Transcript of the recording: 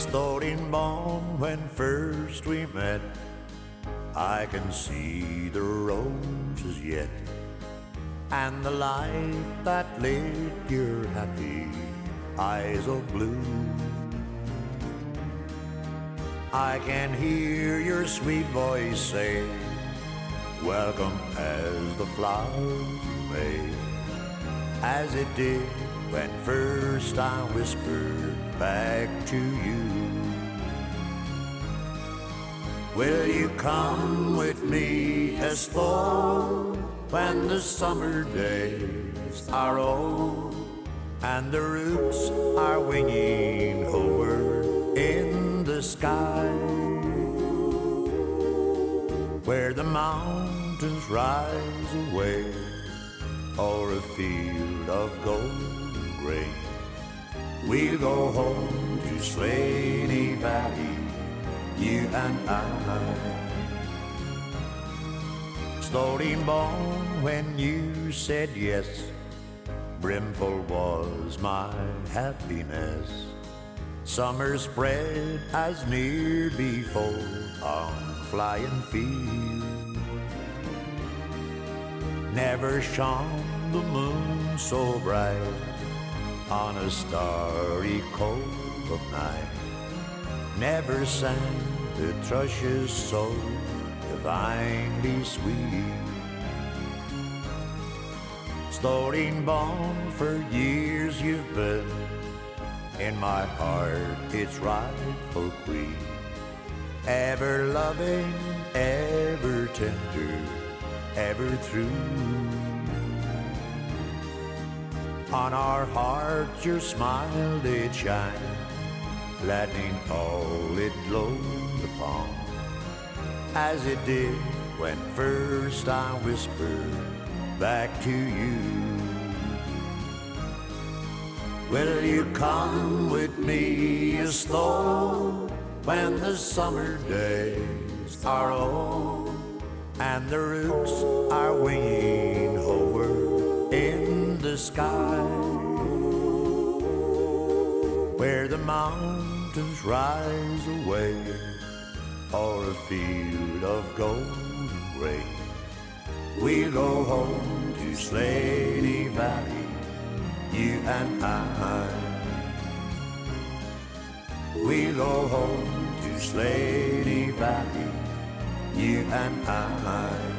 Stolen born when first we met, I can see the roses yet, and the light that lit your happy eyes of blue. I can hear your sweet voice say, welcome as the flowers may, as it did when first I whispered back to you. Will you come with me as though when the summer days are old and the roots are winging homeward in the sky, where the mountains rise away o'er a field of golden grain? We'll go home to Slaney Valley, you and I. Stolen born when you said yes, brimful was my happiness. Summer spread as near before on flying field. Never shone the moon so bright on a starry cove of night. Never sang the thrushes so divinely sweet. Stolen born for years you've been in my heart, its rightful queen. Ever loving, ever tender, ever true. On our hearts your smile did shine, gladdening all it glowed upon, as it did when first I whispered back to you. Will you come with me as though when the summer days are old and the roots are winging homeward in the sky, where the mountains rise away o'er a field of golden grain? We'll go home to Slaney Valley, you and I. We'll go home to Slaney Valley, you and I.